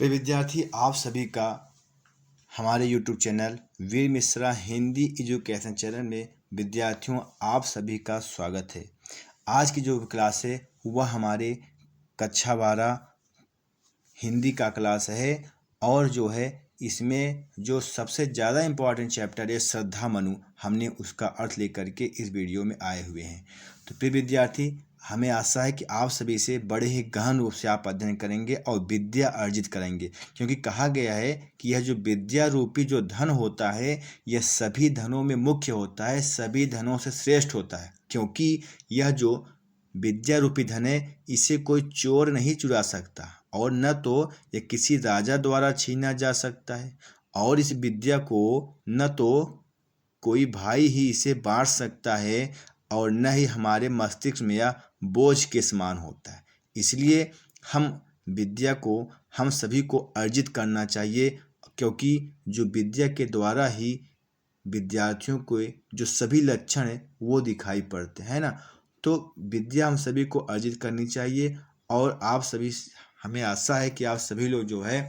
प्रिय विद्यार्थी, आप सभी का हमारे YouTube चैनल वीर मिश्रा हिंदी एजुकेशन चैनल में विद्यार्थियों आप सभी का स्वागत है। आज की जो क्लास है वह हमारे कक्षा 12 हिंदी का क्लास है और जो है इसमें जो सबसे ज़्यादा इम्पोर्टेंट चैप्टर है श्रद्धा मनु, हमने उसका अर्थ लेकर के इस वीडियो में आए हुए हैं। तो प्रिय विद्यार्थी, हमें आशा है कि आप सभी से बड़े ही गहन रूप से आप अध्ययन करेंगे और विद्या अर्जित करेंगे, क्योंकि कहा गया है कि यह जो विद्या रूपी जो धन होता है यह सभी धनों में मुख्य होता है, सभी धनों से श्रेष्ठ होता है, क्योंकि यह जो विद्या रूपी धन है इसे कोई चोर नहीं चुरा सकता और न तो यह किसी राजा द्वारा छीना जा सकता है और इस विद्या को न तो कोई भाई ही इसे बांट सकता है और न ही हमारे मस्तिष्क में यह बोझ के समान होता है। इसलिए हम विद्या को हम सभी को अर्जित करना चाहिए, क्योंकि जो विद्या के द्वारा ही विद्यार्थियों को जो सभी लक्षण है वो दिखाई पड़ते हैं ना। तो विद्या हम सभी को अर्जित करनी चाहिए और आप सभी, हमें आशा है कि आप सभी लोग जो है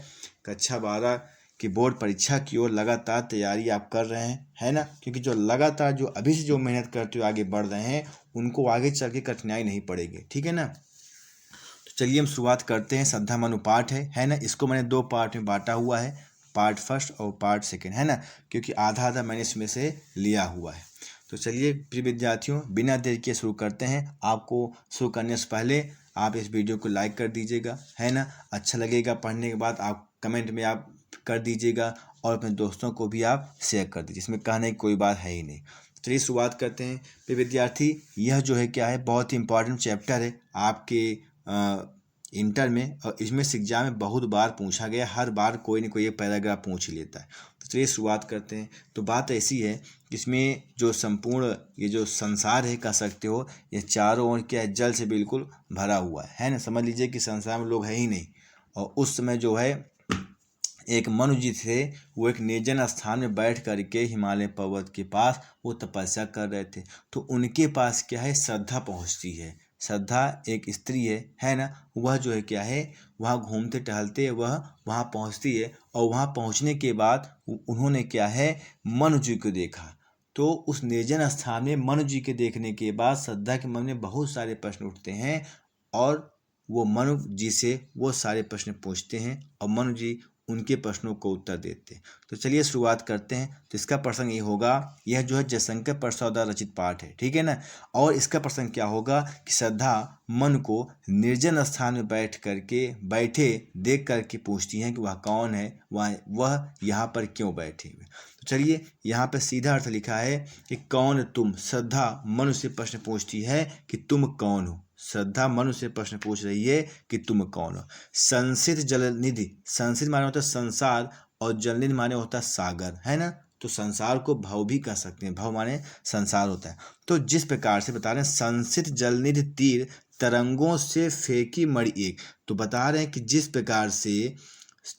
कक्षा 12 की बोर्ड परीक्षा की ओर लगातार तैयारी आप कर रहे हैं, है ना। क्योंकि जो लगातार जो अभी से जो मेहनत करते हुए आगे बढ़ रहे हैं उनको आगे चल के कठिनाई नहीं पड़ेगी, ठीक है ना। तो चलिए हम शुरुआत करते हैं। श्रद्धा मनु पाठ है ना। इसको मैंने 2 पार्ट में बांटा हुआ है, पार्ट फर्स्ट और पार्ट सेकेंड, है ना, क्योंकि आधा आधा मैंने इसमें से लिया हुआ है। तो चलिए प्रिय विद्यार्थियों, बिना देर के शुरू करते हैं। आपको शुरू करने से पहले आप इस वीडियो को लाइक कर दीजिएगा, है ना। अच्छा लगेगा पढ़ने के बाद आप कमेंट में आप कर दीजिएगा और अपने दोस्तों को भी आप शेयर कर दीजिए, इसमें कहने की कोई बात है ही नहीं। चलिए शुरुआत करते हैं। प्रिय विद्यार्थी, यह जो है क्या है, बहुत ही इंपॉर्टेंट चैप्टर है आपके इंटर में और इसमें से एग्जाम में बहुत बार पूछा गया, हर बार कोई न कोई एक पैराग्राफ पूछ ही लेता है। तो चलिए शुरुआत करते हैं। तो बात ऐसी है कि इसमें जो संपूर्ण ये जो संसार है, कह सकते हो, ये चारों ओर क्या है, जल से बिल्कुल भरा हुआ है ना। समझ लीजिए कि संसार में लोग है ही नहीं। और उस समय जो है एक मनु जी थे, वो एक निर्जन स्थान में बैठ करके हिमालय पर्वत के पास वो तपस्या कर रहे थे। तो उनके पास क्या है, श्रद्धा पहुंचती है। श्रद्धा एक स्त्री है ना। वह जो है क्या है, वहाँ घूमते टहलते वह वहाँ पहुँचती है और वहाँ पहुँचने के बाद उन्होंने क्या है, मनु जी को देखा। तो उस निर्जन स्थान में मनु जी के देखने के बाद श्रद्धा के मन में बहुत सारे प्रश्न उठते हैं और वो मनु जी से वो सारे प्रश्न पूछते हैं और मनु जी उनके प्रश्नों को उत्तर देते हैं। तो चलिए शुरुआत करते हैं। तो इसका प्रसंग ये होगा, यह जो है जयशंकर प्रसाद रचित पाठ है, ठीक है ना। और इसका प्रसंग क्या होगा कि श्रद्धा मन को निर्जन स्थान में बैठे देख करके पूछती हैं कि वह कौन है, वह यहाँ पर क्यों बैठे हुए। तो चलिए यहाँ पर सीधा अर्थ लिखा है कि कौन तुम। श्रद्धा मनु से प्रश्न पूछती है कि तुम कौन हो। श्रद्धा मनु से प्रश्न पूछ रही है कि तुम कौन हो। संसित जलनिधि, संसित माने होता है संसार और जलनिधि माने होता है सागर, है ना। तो संसार को भव भी कह सकते हैं, भव माने संसार होता है। तो जिस प्रकार से बता रहे हैं, संसित जलनिधि तीर तरंगों से फेंकी मणि एक। तो बता रहे हैं कि जिस प्रकार से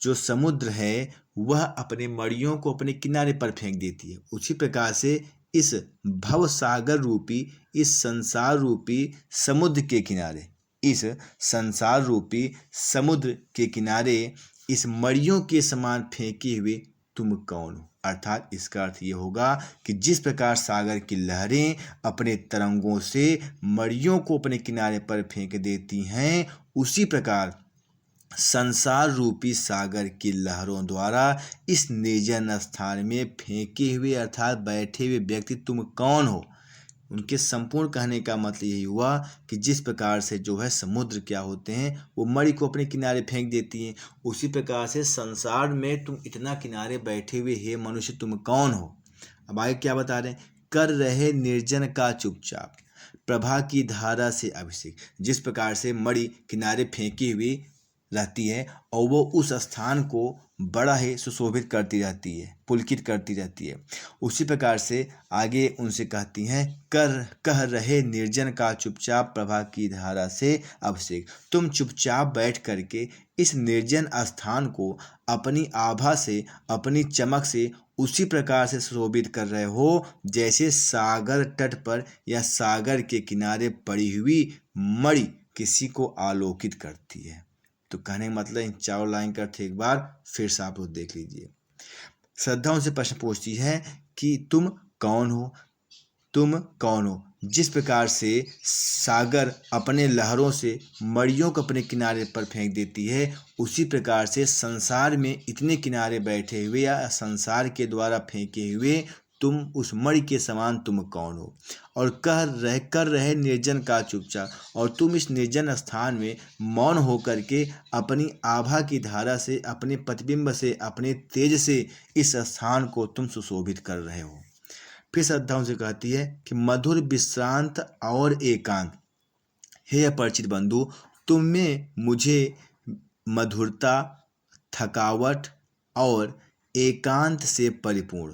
जो समुद्र है वह अपने मड़ियों को अपने किनारे पर फेंक देती है, उसी प्रकार से इस भव सागर रूपी, इस संसार रूपी समुद्र के किनारे, इस संसार रूपी समुद्र के किनारे इस मड़ियों के समान फेंके हुए तुम कौन हो। अर्थात इसका अर्थ ये होगा कि जिस प्रकार सागर की लहरें अपने तरंगों से मड़ियों को अपने किनारे पर फेंक देती हैं, उसी प्रकार संसार रूपी सागर की लहरों द्वारा इस निर्जन स्थान में फेंके हुए अर्थात बैठे हुए व्यक्ति तुम कौन हो। उनके संपूर्ण कहने का मतलब यही हुआ कि जिस प्रकार से जो है समुद्र क्या होते हैं, वो मणि को अपने किनारे फेंक देती हैं, उसी प्रकार से संसार में तुम इतना किनारे बैठे हुए हे मनुष्य तुम कौन हो। अब आगे क्या बता रहे हैं, कर रहे निर्जन का चुपचाप प्रभा की धारा से अभिषेक। जिस प्रकार से मणि किनारे फेंकी हुई रहती है और वो उस स्थान को बड़ा ही सुशोभित करती रहती है, पुलकित करती रहती है, उसी प्रकार से आगे उनसे कहती हैं, कह रहे निर्जन का चुपचाप प्रभा की धारा से अभिषेक। तुम चुपचाप बैठ करके इस निर्जन स्थान को अपनी आभा से, अपनी चमक से उसी प्रकार से सुशोभित कर रहे हो जैसे सागर तट पर या सागर के किनारे पड़ी हुई मणि किसी को आलोकित करती है। तो कहने का मतलब इन 4 लाइन का अर्थ एक बार फिर से आप लोग देख लीजिए। श्रद्धा उनसे प्रश्न पूछती है कि तुम कौन हो, तुम कौन हो। जिस प्रकार से सागर अपने लहरों से मड़ियों को अपने किनारे पर फेंक देती है, उसी प्रकार से संसार में इतने किनारे बैठे हुए या संसार के द्वारा फेंके हुए तुम उस मणि के समान तुम कौन हो, और कर रहे निर्जन का चुपचाप, और तुम इस निर्जन स्थान में मौन होकर के अपनी आभा की धारा से, अपने प्रतिबिंब से, अपने तेज से इस स्थान को तुम सुशोभित कर रहे हो। फिर श्रद्धा उनसे कहती है कि मधुर विश्रांत और एकांत, हे अपरिचित बंधु, तुम में मुझे मधुरता, थकावट और एकांत से परिपूर्ण,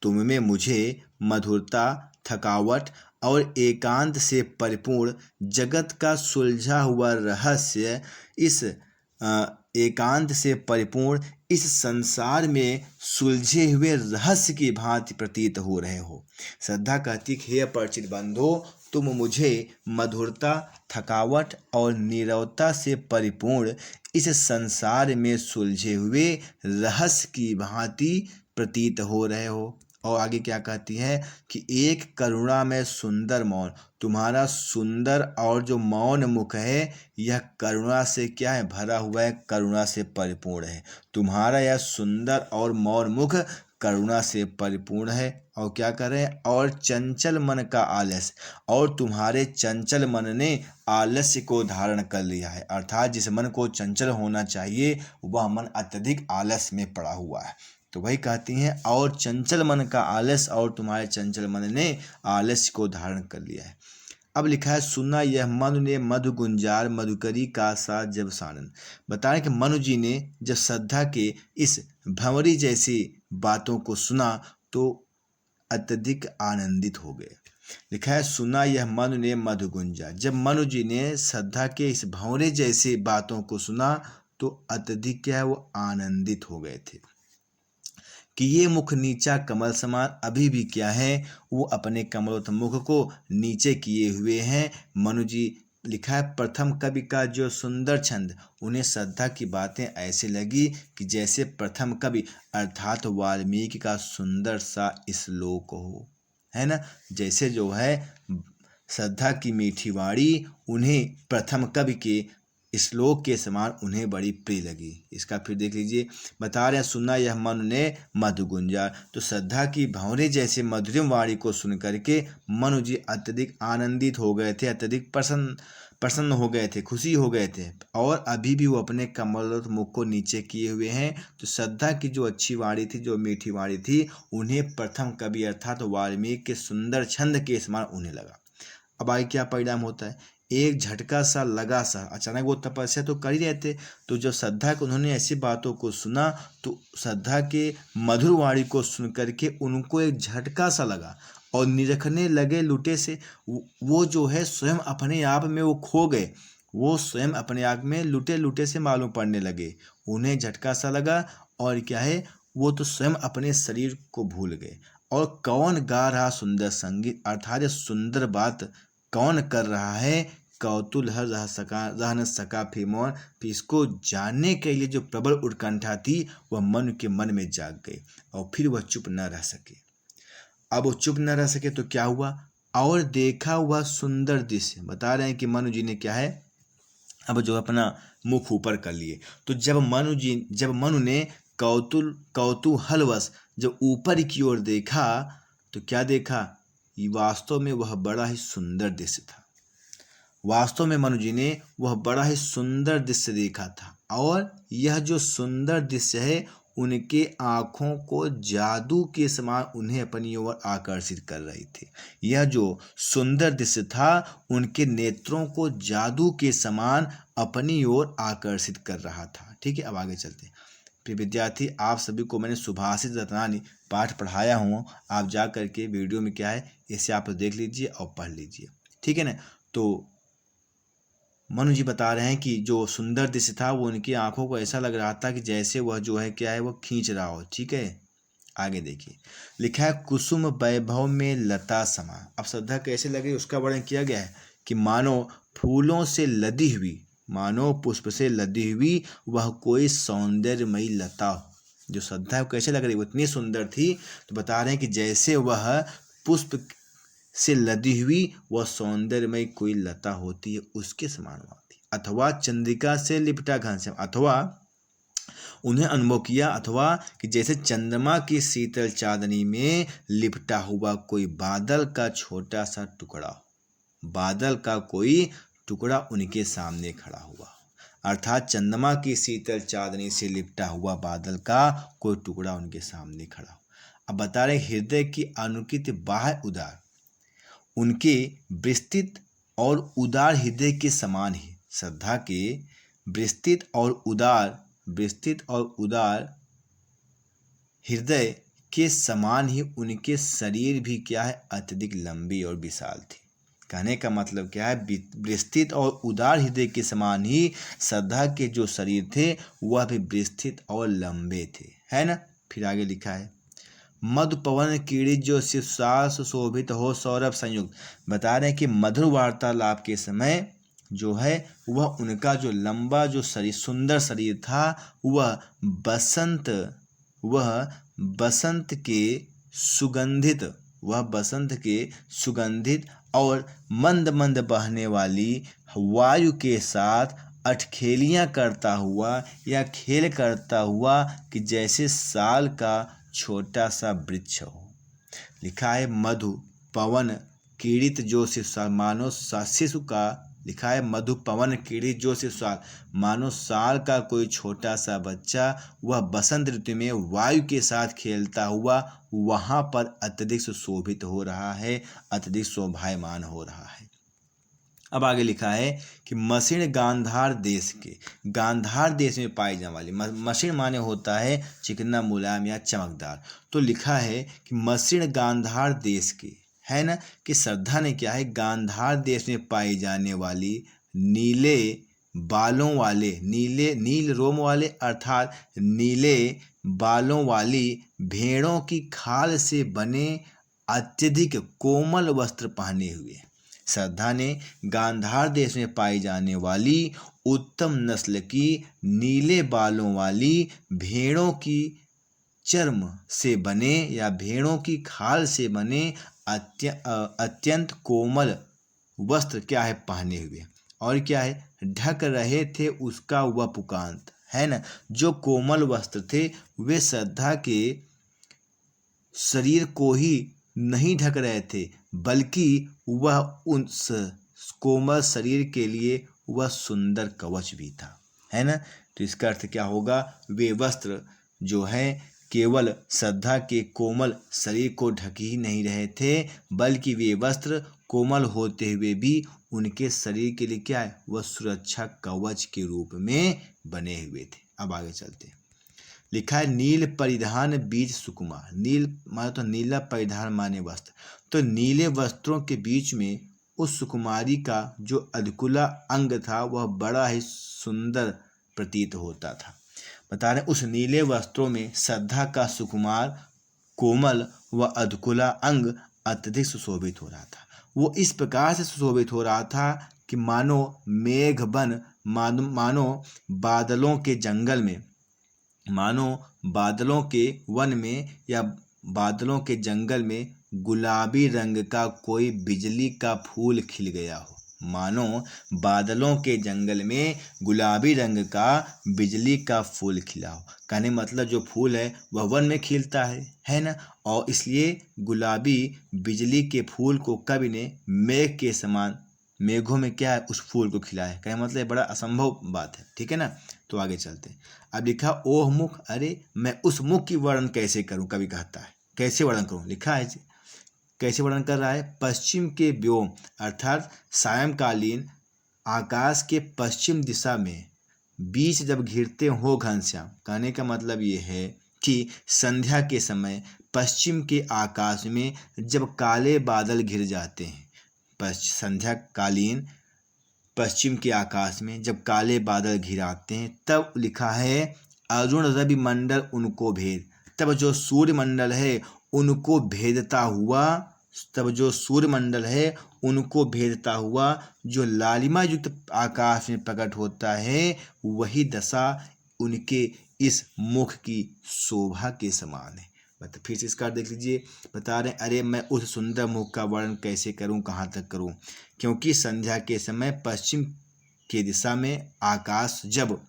तुम में मुझे मधुरता, थकावट और एकांत से परिपूर्ण जगत का सुलझा हुआ रहस्य, इस एकांत से परिपूर्ण इस संसार में सुलझे हुए रहस्य की भांति प्रतीत हो रहे हो। श्रद्धा कहती है, हे अपरिचित बंधु, तुम मुझे मधुरता, थकावट और नीरवता से परिपूर्ण इस संसार में सुलझे हुए रहस्य की भांति प्रतीत हो रहे हो। और आगे क्या कहती है कि एक करुणा में सुंदर मौन, तुम्हारा सुंदर और जो मौन मुख है यह करुणा से क्या है, भरा हुआ है, करुणा से परिपूर्ण है। तुम्हारा यह सुंदर और मौन मुख करुणा से परिपूर्ण है। और क्या कर रहे हैं, और चंचल मन का आलस्य, और तुम्हारे चंचल मन ने आलस्य को धारण कर लिया है, अर्थात जिस मन को चंचल होना चाहिए वह मन अत्यधिक आलस्य में पड़ा हुआ है। तो वही कहती हैं, और चंचल मन का आलस्य, और तुम्हारे चंचल मन ने आलस्य को धारण कर लिया है। अब लिखा है, सुना यह मनु ने मधु गुंजार मधुकरी का सा जब सानन। बता रहे कि मनु जी ने जब श्रद्धा के इस भंवरी जैसी बातों को सुना तो अत्यधिक आनंदित हो गए। लिखा है, सुना यह मनु ने मधु गुंजार, जब मनु जी ने श्रद्धा के इस भंवरे जैसी बातों को सुना तो अत्यधिक क्या है, वो आनंदित हो गए थे कि ये मुख नीचा कमल समान, अभी भी क्या है, वो अपने कमलोत्थ मुख को नीचे किए हुए हैं मनु जी। लिखा है, प्रथम कवि का जो सुंदर छंद, उन्हें श्रद्धा की बातें ऐसे लगी कि जैसे प्रथम कवि अर्थात वाल्मीकि का सुंदर सा श्लोक हो, है ना। जैसे जो है श्रद्धा की मीठी वाणी उन्हें प्रथम कवि के श्लोक के समान उन्हें बड़ी प्रिय लगी। इसका फिर देख लीजिए, बता रहे हैं, सुना यह मनु ने मधु गुंजार, तो श्रद्धा की भंवरे जैसे मधुरिम वाणी को सुन करके मनु जी अत्यधिक आनंदित हो गए थे, अत्यधिक प्रसन्न हो गए थे, खुशी हो गए थे, और अभी भी वो अपने कमलोत्थ मुख को नीचे किए हुए हैं। तो श्रद्धा की जो अच्छी वाणी थी, जो मीठी वाणी थी, उन्हें प्रथम कवि अर्थात वाल्मीकि के सुंदर छंद के समान उन्हें लगा। अब आगे क्या परिणाम होता है, एक झटका सा लगा सा, अचानक वो तपस्या तो कर ही रहे थे, तो जब श्रद्धा को उन्होंने ऐसी बातों को सुना तो श्रद्धा के मधुर वाणी को सुन करके उनको एक झटका सा लगा और निरखने लगे लुटे से। वो जो है स्वयं अपने आप में वो खो गए, वो स्वयं अपने आप में लुटे लुटे से मालूम पड़ने लगे। उन्हें झटका सा लगा और क्या है, वो तो स्वयं अपने शरीर को भूल गए। और कौन गा रहा सुंदर संगीत, अर्थात सुंदर बात कौन कर रहा है, कौतूल हर रह न सका फिर मौन। फिर इसको जानने के लिए जो प्रबल उत्कंठा थी वह मन के मन में जाग गई और फिर वह चुप न रह सके। अब वो चुप न रह सके तो क्या हुआ, और देखा हुआ सुंदर दृश्य, बता रहे हैं कि मनु जी ने क्या है, अब जो अपना मुख ऊपर कर लिए। तो जब मनु ने कौतूहलवश जब ऊपर की ओर देखा तो क्या देखा, वास्तव में वह बड़ा ही सुंदर दृश्य था। वास्तव में मनु जी ने वह बड़ा ही सुंदर दृश्य देखा था, और यह जो सुंदर दृश्य है उनके आँखों को जादू के समान उन्हें अपनी ओर आकर्षित कर रही थी। यह जो सुंदर दृश्य था उनके नेत्रों को जादू के समान अपनी ओर आकर्षित कर रहा था। ठीक है, अब आगे चलते हैं। प्रिय विद्यार्थी, आप सभी को मैंने सुभाषित रत्नानी पाठ पढ़ाया हूँ, आप जा करके वीडियो में क्या है इसे आप देख लीजिए और पढ़ लीजिए। ठीक है ना। तो मनु जी बता रहे हैं कि जो सुंदर दृश्य था वो उनकी आंखों को ऐसा लग रहा था कि जैसे वह जो है क्या है, वो खींच रहा हो। ठीक है, आगे देखिए, लिखा है, कुसुम वैभव में लता समा। अब श्रद्धा कैसे लगी उसका वर्णन किया गया है कि मानो फूलों से लदी हुई मानो पुष्प से लदी हुई वह कोई सौंदर्यमयी लता हो। जो श्रद्धा कैसे लग रही, वो इतनी सुंदर थी, तो बता रहे हैं कि जैसे वह पुष्प से लदी हुई वह सौंदर्यमयी कोई लता होती है, उसके समान वह थी। अथवा चंद्रिका से लिपटा घनश्याम, अथवा उन्हें अनुभव किया, अथवा कि जैसे चंद्रमा की शीतल चांदनी में लिपटा हुआ कोई बादल का छोटा सा टुकड़ा, बादल का कोई टुकड़ा उनके सामने खड़ा हुआ, अर्थात चंद्रमा की शीतल चांदनी से लिपटा हुआ बादल का कोई टुकड़ा उनके सामने खड़ा हो। अब बता रहे हृदय की अनुकित बाह्य उदार उनके विस्तृत और उदार हृदय के समान ही, श्रद्धा के विस्तृत और उदार हृदय के समान ही उनके शरीर भी क्या है, अत्यधिक लंबी और विशाल थी। कहने का मतलब क्या है, विस्तृत और उदार हृदय के समान ही श्रद्धा के जो शरीर थे वह भी विस्तृत और लंबे थे, है ना। फिर आगे लिखा है, मधु पवन कीड़ी जो शिवसास शोभित हो सौरभ संयुक्त। बता रहे हैं कि मधुर वार्तालाप के समय जो है वह उनका जो लंबा जो शरीर, सुंदर शरीर था, वह बसंत के सुगंधित और मंद मंद बहने वाली वायु के साथ अठखेलियाँ करता हुआ या खेल करता हुआ कि जैसे साल का छोटा सा वृक्ष हो। लिखा है मधु पवन कीड़ित जो शिशु मानो शिशु का, लिखा है मधु पवन कीड़ित जो शिशु मानो साल का कोई छोटा सा बच्चा, वह बसंत ऋतु में वायु के साथ खेलता हुआ वहाँ पर अत्यधिक सुशोभित हो रहा है, अत्यधिक शोभायमान हो रहा है। अब आगे लिखा है कि मशीण गांधार देश में पाई जाने वाली, मशीण माने होता है चिकना, मुलायम या चमकदार। तो लिखा है कि मशीण गांधार देश के, है ना, कि श्रद्धा ने क्या है, गांधार देश में पाई जाने वाली नीले बालों वाले, नील रोम वाले अर्थात नीले बालों वाली भेड़ों की खाल से बने अत्यधिक कोमल वस्त्र पहने हुए। श्रद्धा ने गांधार देश में पाई जाने वाली उत्तम नस्ल की नीले बालों वाली भेड़ों की चर्म से बने या भेड़ों की खाल से बने अत्यंत कोमल वस्त्र क्या है, पहने हुए, और क्या है, ढक रहे थे उसका वह पुकांत, है ना। जो कोमल वस्त्र थे वे श्रद्धा के शरीर को ही नहीं ढक रहे थे, बल्कि वह उस कोमल शरीर के लिए वह सुंदर कवच भी था, है ना। तो इसका अर्थ क्या होगा, वे वस्त्र जो है केवल श्रद्धा के कोमल शरीर को ढक ही नहीं रहे थे, बल्कि वे वस्त्र कोमल होते हुए भी उनके शरीर के लिए क्या है, वह सुरक्षा कवच के रूप में बने हुए थे। अब आगे चलते हैं। लिखा है नील परिधान बीच सुकुमार, नील माने तो नीला परिधान माने वस्त्र, तो नीले वस्त्रों के बीच में उस सुकुमारी का जो अधकुला अंग था वह बड़ा ही सुंदर प्रतीत होता था। बता रहे उस नीले वस्त्रों में श्रद्धा का सुकुमार कोमल व अधकुला अंग अत्यधिक सुशोभित हो रहा था। वो इस प्रकार से सुशोभित हो रहा था कि मानो मेघबन, मानो बादलों के जंगल में, मानो बादलों के वन में या बादलों के जंगल में गुलाबी रंग का कोई बिजली का फूल खिल गया हो, मानो बादलों के जंगल में गुलाबी रंग का बिजली का फूल खिला हो। कहने मतलब जो फूल है वह वन में खिलता है ना, और इसलिए गुलाबी बिजली के फूल को कवि ने मेघ के समान, मेघों में क्या है, उस फूल को खिलाया है। कहने मतलब बड़ा असंभव बात है, ठीक है ना। तो आगे चलते हैं। अब लिखा ओह मुख, अरे मैं उस मुख की वर्णन कैसे करूं, कवि कहता है कैसे वर्णन करूं। लिखा है कैसे वर्णन कर रहा है, पश्चिम के व्योम अर्थात सायंकालीन आकाश के पश्चिम दिशा में बीच जब घिरते हो घनश्याम। कहने का मतलब ये है कि संध्या के समय पश्चिम के आकाश में जब काले बादल घिर जाते हैं, संध्या कालीन पश्चिम के आकाश में जब काले बादल घिराते हैं, तब लिखा है अरुण रवि मंडल उनको भेद, तब जो सूर्य मंडल है उनको भेदता हुआ तब जो सूर्यमंडल है उनको भेदता हुआ जो लालिमा युक्त आकाश में प्रकट होता है, वही दशा उनके इस मुख की शोभा के समान है। मतलब फिर से इसका देख लीजिए, बता रहे हैं, अरे मैं उस सुंदर मुख का वर्णन कैसे करूं, कहाँ तक करूं, क्योंकि संध्या के समय पश्चिम की दिशा में आकाश जब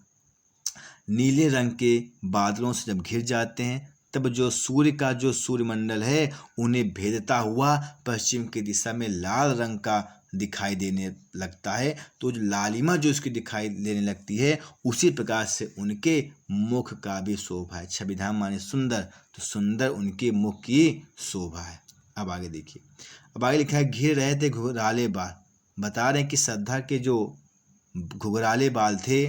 नीले रंग के बादलों से जब घिर जाते हैं, तब जो सूर्य का जो सूर्यमंडल है उन्हें भेदता हुआ पश्चिम की दिशा में लाल रंग का दिखाई देने लगता है। तो जो लालिमा जो उसकी दिखाई देने लगती है, उसी प्रकार से उनके मुख का भी शोभा है। छविधाम माने सुंदर, तो सुंदर उनके मुख की शोभा है। अब आगे देखिए, अब आगे लिखा है, घिर रहे थे घुघराले बाल। बता रहे हैं कि श्रद्धा के जो घुघराले बाल थे,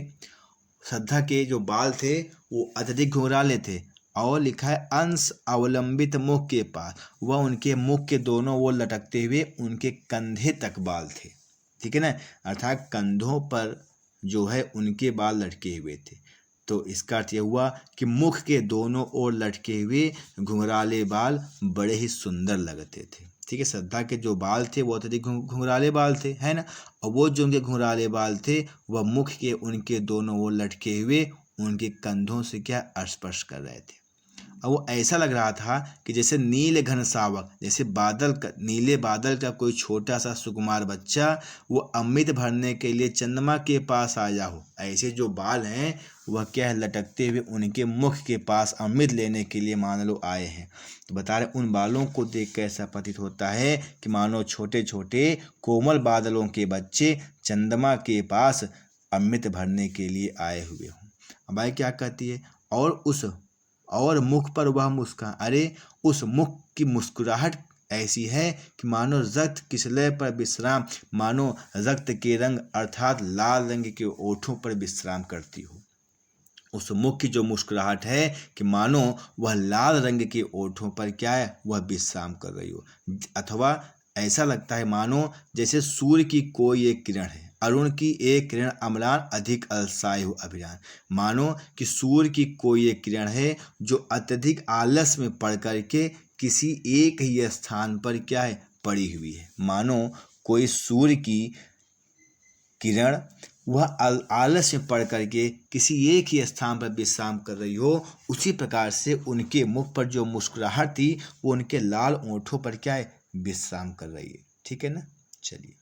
श्रद्धा के जो बाल थे वो अत्यधिक घुंघराले थे। और लिखा है, अंश अवलंबित मुख के पास, वह उनके मुख के दोनों ओर लटकते हुए उनके कंधे तक बाल थे। ठीक है ना, अर्थात कंधों पर जो है उनके बाल लटके हुए थे। तो इसका अर्थ यह हुआ कि मुख के दोनों ओर लटके हुए घुंघराले बाल बड़े ही सुंदर लगते थे। ठीक है, श्रद्धा के जो बाल थे वो अत्यधिक घुंघराले बाल थे, है ना, और वो जो उनके घुंघराले बाल थे वह मुख के उनके दोनों ओर लटके हुए उनके कंधों से क्या स्पर्श कर रहे थे। और वो ऐसा लग रहा था कि जैसे नील घन सावक, जैसे बादल का, नीले बादल का कोई छोटा सा सुकुमार बच्चा वो अमृत भरने के लिए चंद्रमा के पास आया हो। ऐसे जो बाल हैं वह क्या है, लटकते हुए उनके मुख के पास अमृत लेने के लिए मान लो आए हैं। तो बता रहे, उन बालों को देख कर ऐसा प्रतीत होता है कि मानो छोटे छोटे कोमल बादलों के बच्चे चंद्रमा के पास अमृत भरने के लिए आए हुए हों। अब आए क्या कहती है, और मुख पर वह मुस्कान, अरे उस मुख की मुस्कुराहट ऐसी है कि मानो रक्त किसलय पर विश्राम, मानो रक्त के रंग अर्थात लाल रंग के ओठों पर विश्राम करती हो। उस मुख की जो मुस्कुराहट है कि मानो वह लाल रंग के ओठों पर क्या है, वह विश्राम कर रही हो। अथवा ऐसा लगता है मानो जैसे सूर्य की कोई एक किरण है, अरुण की एक किरण अम्लान अधिक अलसाई हो अभिरान। मानो कि सूर्य की कोई एक किरण है जो अत्यधिक आलस में पड़ करके किसी एक ही स्थान पर क्या है, पड़ी हुई है। मानो कोई सूर्य की किरण वह आलस में पड़ करके किसी एक ही स्थान पर विश्राम कर रही हो, उसी प्रकार से उनके मुख पर जो मुस्कुराहट थी वो उनके लाल ओंठों पर क्या है, विश्राम कर रही है। ठीक है ना, चलिए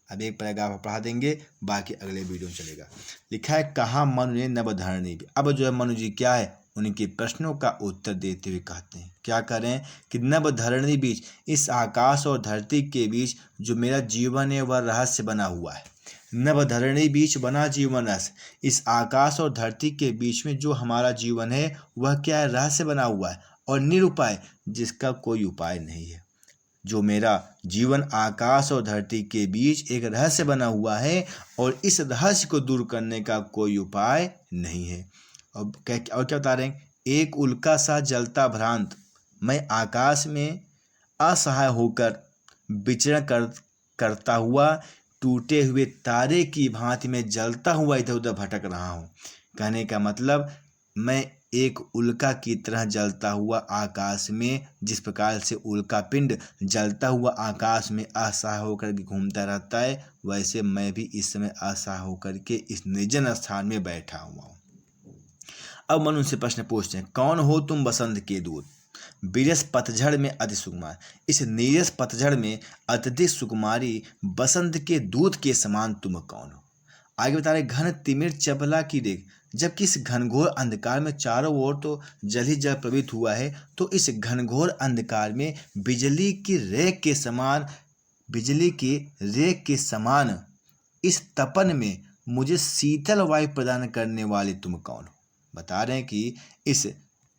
अब एक पैराग्राफ पढ़ा देंगे, बाकी अगले वीडियो में चलेगा। लिखा है, कहा मनु ने नवधरणी। अब जो है मनु जी क्या है, उनके प्रश्नों का उत्तर देते हुए कहते हैं, क्या करें कि नवधरणी बीच, इस आकाश और धरती के बीच जो मेरा जीवन है वह रहस्य बना हुआ है। नवधरणी बीच बना जीवन रहस्य, इस आकाश और धरती के बीच में जो हमारा जीवन है वह क्या है, रहस्य बना हुआ है और निरुपाय, जिसका कोई उपाय नहीं है। जो मेरा जीवन आकाश और धरती के बीच एक रहस्य बना हुआ है और इस रहस्य को दूर करने का कोई उपाय नहीं है। और क्या बता रहे हैं, एक उल्का सा जलता भ्रांत मैं आकाश में असहाय होकर विचरण करता हुआ टूटे हुए तारे की भांति में जलता हुआ इधर उधर भटक रहा हूँ। कहने का मतलब, मैं एक उल्का की तरह जलता हुआ आकाश में, जिस प्रकार से उल्का पिंड जलता हुआ आकाश में असहाय होकर के घूमता रहता है, वैसे मैं भी इस समय असहाय होकर के इस निर्जन स्थान में बैठा हुआ हूँ। अब मनु से प्रश्न पूछते हैं, कौन हो तुम बसंत के दूत, विरस पतझड़ में अति सुकुमार। इस नीरस पतझड़ में अत्यधिक सुकुमारी बसंत के दूत के समान तुम कौन हो। आगे बता रहे, घन तिमिर चपला की रेख, जबकि इस घनघोर अंधकार में चारों ओर तो जल ही जल प्रवृत्त हुआ है, तो इस घनघोर अंधकार में बिजली की रेख के समान इस तपन में मुझे शीतल वायु प्रदान करने वाले तुम कौन हो। बता रहे हैं कि इस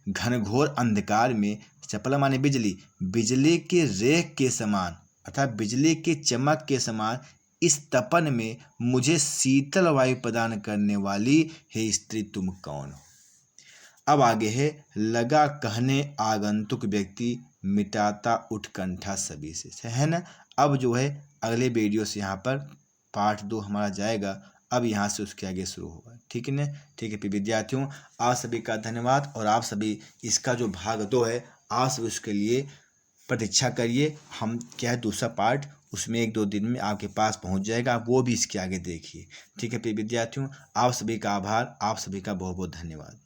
घनघोर अंधकार में, चपला माने बिजली, बिजली के रेख के समान अर्थात बिजली के चमक के समान इस तपन में मुझे शीतल वायु प्रदान करने वाली हे स्त्री तुम कौन हो। अब आगे है, लगा कहने आगंतुक व्यक्ति मिटाता उत्कंठा सभी से, है ना। अब जो है अगले वीडियो से यहाँ पर पार्ट 2 हमारा जाएगा, अब यहाँ से उसके आगे शुरू होगा। ठीक है ना, ठीक है। फिर विद्यार्थियों, आप सभी का धन्यवाद और आप सभी इसका जो भाग 2 है आप सभी उसके लिए प्रतीक्षा करिए। हम क्या है दूसरा पार्ट उसमें 1-2 दिन में आपके पास पहुंच जाएगा, वो भी इसके आगे देखिए। ठीक है प्रिय विद्यार्थियों, आप सभी का आभार, आप सभी का बहुत बहुत धन्यवाद।